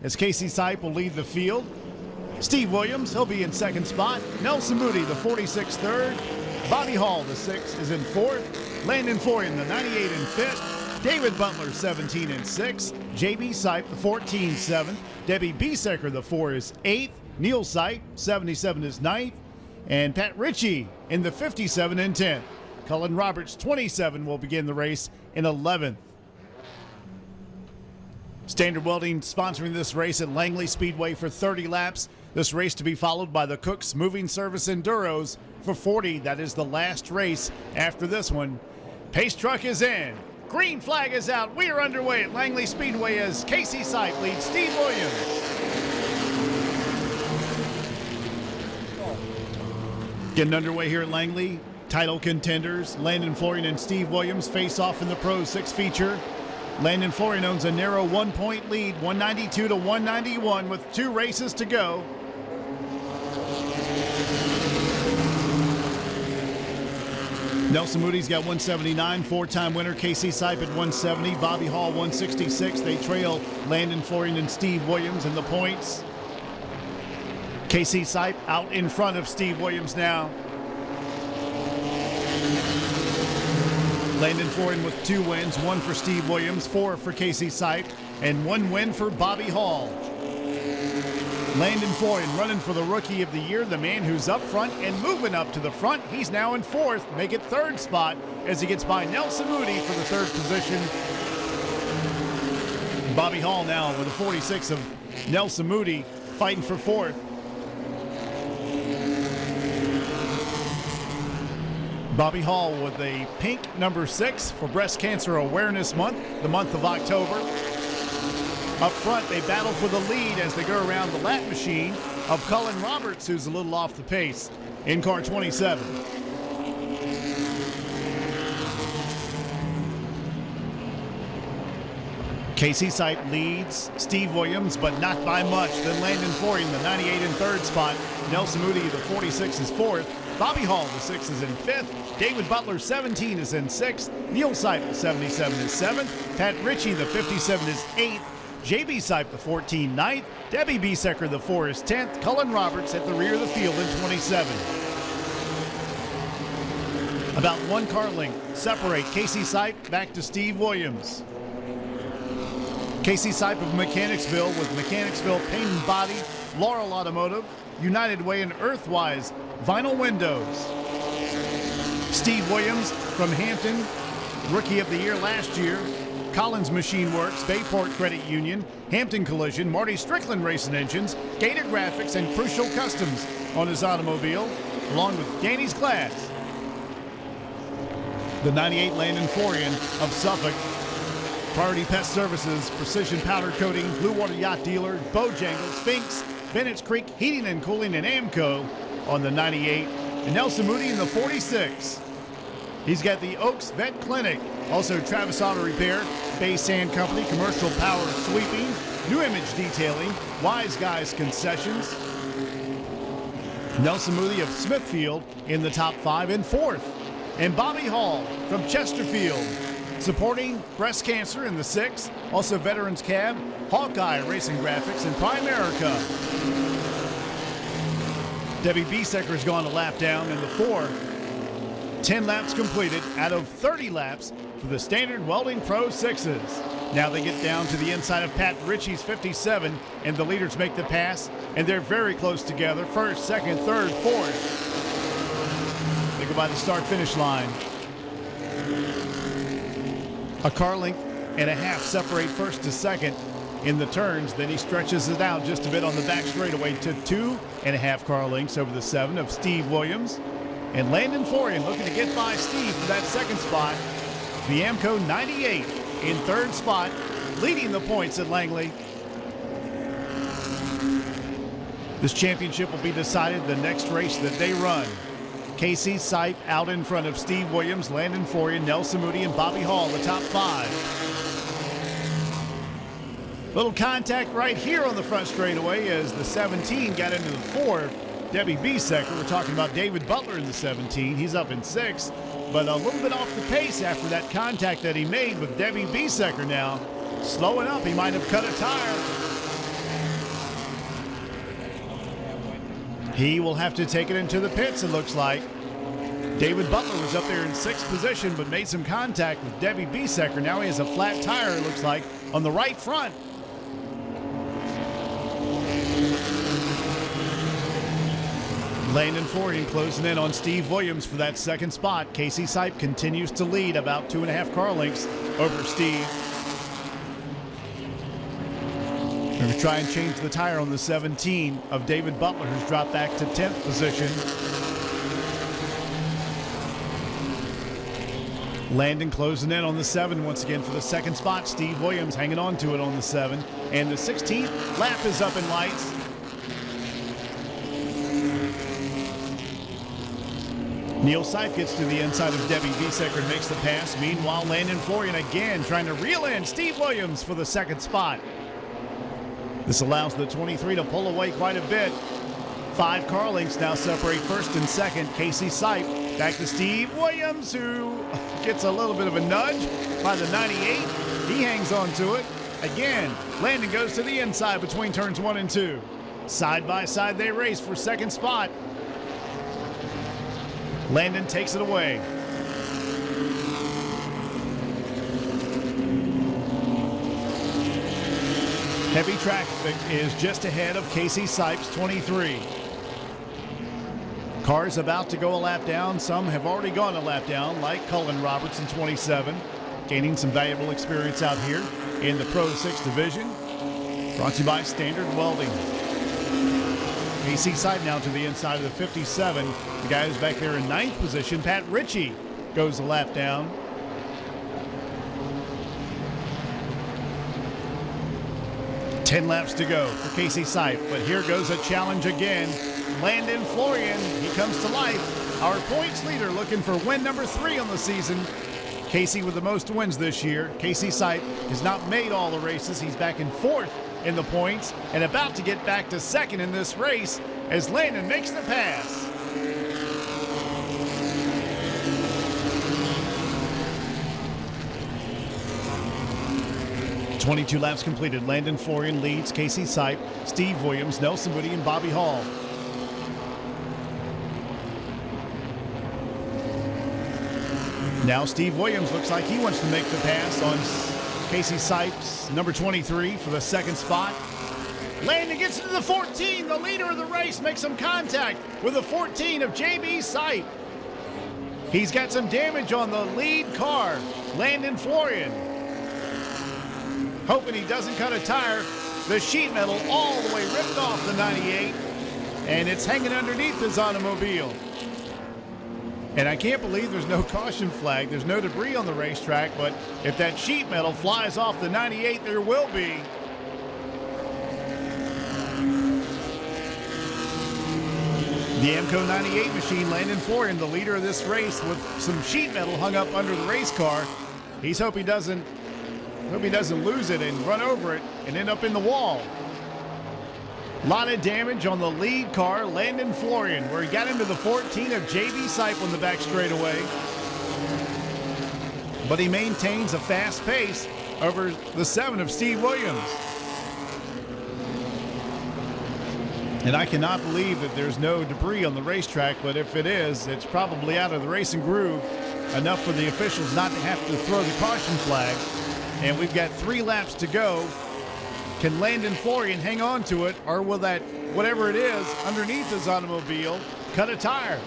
as Casey Sipe will lead the field. Steve Williams, he'll be in second spot. Nelson Moody, the 46 third. Bobby Hall, the 6, is in fourth. Landon Florian, the 98 in fifth. David Butler, 17 and 6. J.B. Sipe, the 14 7th. Debbie Biesecker, the 4, is 8th. Neil Sipe, 77 is 9th. And Pat Ritchie in the 57 and 10th. Cullen Roberts, 27, will begin the race in 11th. Standard Welding sponsoring this race at Langley Speedway for 30 laps. This race to be followed by the Cook's Moving Service Enduros for 40. That is the last race after this one. Pace truck is in. Green flag is out. We are underway at Langley Speedway as Casey Sipe leads Steve Williams. Getting underway here at Langley. Title contenders Landon Florian and Steve Williams face off in the Pro 6 feature. Landon Florian owns a narrow 1-point lead, 192 to 191 with 2 races to go. Nelson Moody's got 179, 4-time winner Casey Sipe at 170, Bobby Hall 166. They trail Landon Florian and Steve Williams in the points. Casey Sipe out in front of Steve Williams now. Landon Florian with 2 wins, 1 for Steve Williams, 4 for Casey Sipe, and 1 win for Bobby Hall. Landon Florian running for the Rookie of the Year, the man who's up front and moving up to the front. He's now in 4th, make it 3rd spot as he gets by Nelson Moody for the 3rd position. Bobby Hall now with a 46 of Nelson Moody fighting for 4th. Bobby Hall with a pink number 6 for Breast Cancer Awareness Month, the month of October. Up front, they battle for the lead as they go around the lap machine of Cullen Roberts, who's a little off the pace in car 27. Casey Sipe leads Steve Williams, but not by much. Then Landon Florian, the 98 in 3rd spot. Nelson Moody, the 46 is 4th. Bobby Hall, the 6 is in 5th. David Butler, 17 is in 6th. Neil Sipe, 77 is 7th. Pat Ritchie, the 57 is 8th. J.B. Sipe, the 14, 9th. Debbie Biesecker, the 4 is 10th. Cullen Roberts at the rear of the field in 27. About 1 car length separate Casey Sipe back to Steve Williams. Casey Sipe of Mechanicsville with Mechanicsville Paint and Body, Laurel Automotive, United Way and Earthwise Vinyl Windows. Steve Williams from Hampton, Rookie of the Year last year, Collins Machine Works, Bayport Credit Union, Hampton Collision, Marty Strickland Racing Engines, Gator Graphics, and Crucial Customs on his automobile, along with Danny's Glass. The 98 Landon Florian of Suffolk, Priority Pest Services, Precision Powder Coating, Blue Water Yacht Dealer, Bojangles, Finks, Bennett's Creek Heating and Cooling, and Amco on the 98. And Nelson Moody in the 46. He's got the Oaks Vet Clinic, also Travis Auto Repair, Bay Sand Company, Commercial Power Sweeping, New Image Detailing, Wise Guys Concessions. Nelson Moody of Smithfield in the top 5 and 4th. And Bobby Hall from Chesterfield, supporting breast cancer in the 6th. Also Veterans Cab, Hawkeye Racing Graphics, and Primerica. Debbie Biesecker has gone a lap down in the 4. 10 laps completed out of 30 laps for the Standard Welding Pro 6s. Now they get down to the inside of Pat Ritchie's 57, and the leaders make the pass, and they're very close together. 1st, 2nd, 3rd, 4th. They go by the start-finish line. A car length and a half separate 1st to 2nd in the turns. Then he stretches it out just a bit on the back straightaway to 2.5 car lengths over the 7 of Steve Williams. And Landon Florian looking to get by Steve for that 2nd spot. The Amco 98 in 3rd spot, leading the points at Langley. This championship will be decided the next race that they run. Casey Sipe out in front of Steve Williams, Landon Florian, Nelson Moody, and Bobby Hall, the top 5. Little contact right here on the front straightaway as the 17 got into the 4. Debbie Biesecker, we're talking about David Butler in the 17. He's up in 6th, but a little bit off the pace after that contact that he made with Debbie Biesecker now. Slowing up, he might have cut a tire. He will have to take it into the pits, it looks like. David Butler was up there in 6th position, but made some contact with Debbie Biesecker. Now he has a flat tire, it looks like, on the right front. Landon Florian closing in on Steve Williams for that 2nd spot. Casey Sipe continues to lead about 2.5 car lengths over Steve. We're going to try and change the tire on the 17 of David Butler, who's dropped back to 10th position. Landon closing in on the 7 once again for the 2nd spot. Steve Williams hanging on to it on the 7. And the 16th lap is up in lights. Neil Sipe gets to the inside of Debbie Biesecker and makes the pass. Meanwhile, Landon Florian again trying to reel in Steve Williams for the 2nd spot. This allows the 23 to pull away quite a bit. 5 car lengths now separate 1st and 2nd. Casey Sipe back to Steve Williams, who gets a little bit of a nudge by the 98. He hangs on to it. Again, Landon goes to the inside between turns 1 and 2. Side by side they race for 2nd spot. Landon takes it away. Heavy traffic is just ahead of Casey Sipe's 23. Cars about to go a lap down. Some have already gone a lap down, like Cullen Roberts in 27, gaining some valuable experience out here in the Pro 6 division. Brought to you by Standard Welding. Casey Sipe now to the inside of the 57. The guy who's back there in 9th position, Pat Ritchie, goes a lap down. Ten laps to go for Casey Sipe, but here goes a challenge again. Landon Florian, he comes to life. Our points leader looking for win number 3 on the season. Casey with the most wins this year. Casey Sipe has not made all the races. He's back in 4th in the points and about to get back to 2nd in this race as Landon makes the pass. "22 laps completed. Landon Florian leads Casey Sipe, Steve Williams, Nelson Woody, and Bobby Hall. Now Steve Williams looks like he wants to make the pass on Casey Sipe's number 23 for the 2nd spot. Landon gets into the 14. The leader of the race makes some contact with the 14 of JB Sipe. He's got some damage on the lead car, Landon Florian. Hoping he doesn't cut a tire. The sheet metal all the way ripped off the 98, and it's hanging underneath his automobile. And I can't believe there's no caution flag. There's no debris on the racetrack, but if that sheet metal flies off the 98, there will be. The AMCO 98 machine, Landon Florian, the leader of this race, with some sheet metal hung up under the race car. He's hope he doesn't lose it and run over it and end up in the wall. A lot of damage on the lead car, Landon Florian, where he got into the 14 of JB Sipe on the back straightaway. But he maintains a fast pace over the 7 of Steve Williams. And I cannot believe that there's no debris on the racetrack, but if it is, it's probably out of the racing groove enough for the officials not to have to throw the caution flag. And we've got 3 laps to go. Can Landon Florian hang on to it, or will that, whatever it is, underneath his automobile, cut a tire?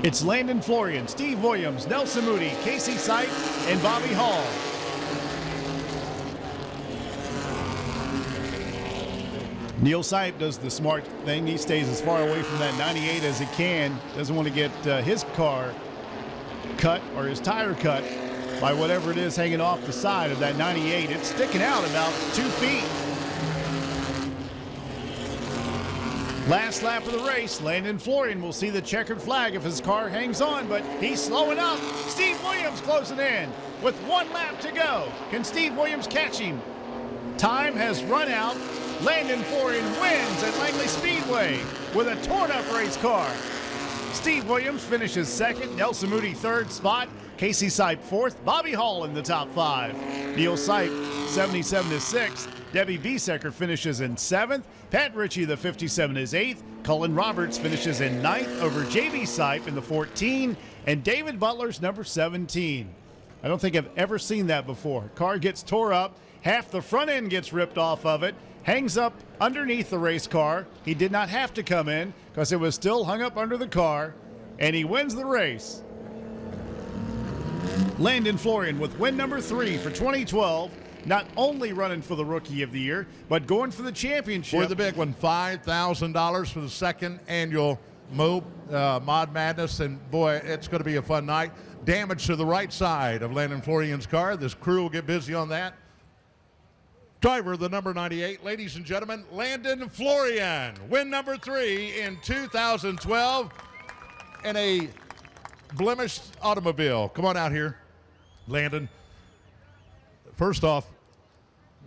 It's Landon Florian, Steve Williams, Nelson Moody, Casey Sipe, and Bobby Hall. Neil Sipe does the smart thing. He stays as far away from that 98 as he can. Doesn't want to get his car cut or his tire cut by whatever it is hanging off the side of that 98. It's sticking out about 2 feet. Last lap of the race, Landon Florian will see the checkered flag if his car hangs on, but he's slowing up. Steve Williams closing in with 1 lap to go. Can Steve Williams catch him? Time has run out. Landon Florian wins at Langley Speedway with a torn-up race car. Steve Williams finishes 2nd, Nelson Moody 3rd spot, Casey Sipe 4th, Bobby Hall in the top 5. Neil Sipe 77 is 6th. Debbie Biesecker finishes in 7th. Pat Ritchie, the 57, is 8th. Cullen Roberts finishes in 9th over J.B. Sipe in the 14. And David Butler's number 17. I don't think I've ever seen that before. Car gets tore up. Half the front end gets ripped off of it. Hangs up underneath the race car. He did not have to come in because it was still hung up under the car. And he wins the race. Landon Florian with win number 3 for 2012. Not only running for the Rookie of the Year, but going for the championship. For the big one, $5,000 for the second annual Mod Madness. And boy, it's going to be a fun night. Damage to the right side of Landon Florian's car. This crew will get busy on that. Driver, the number 98, ladies and gentlemen, Landon Florian. Win number 3 in 2012 in a blemished automobile. Come on out here, Landon. First off,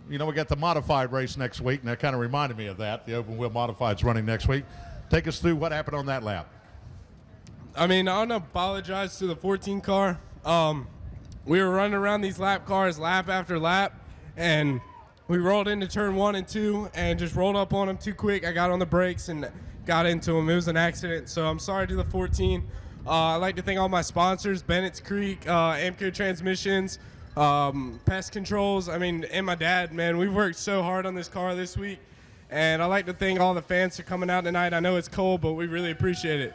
you know, we got the modified race next week, and that kind of reminded me of that. The open wheel modified's running next week. Take us through what happened on that lap. I mean, I want to apologize to the 14 car. We were running around these lap cars lap after lap, and we rolled into turn 1 and 2 and just rolled up on them too quick. I got on the brakes and got into them. It was an accident, so I'm sorry to the 14. I'd like to thank all my sponsors, Bennett's Creek, Amco Transmissions, Pest Controls, and my dad, man. We've worked so hard on this car this week, and I'd like to thank all the fans for coming out tonight. I know it's cold, but we really appreciate it.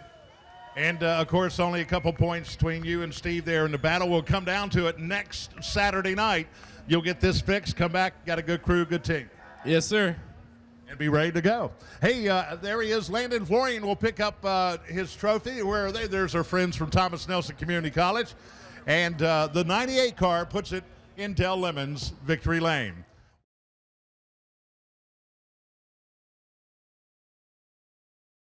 And, of course, only a couple points between you and Steve there, and the battle will come down to it next Saturday night. You'll get this fixed, come back, got a good crew, good team. Yes, sir. And be ready to go. Hey, there he is. Landon Florian will pick up his trophy. Where are they? There's our friends from Thomas Nelson Community College. And the 98 car puts it in Dell Lemon's victory lane.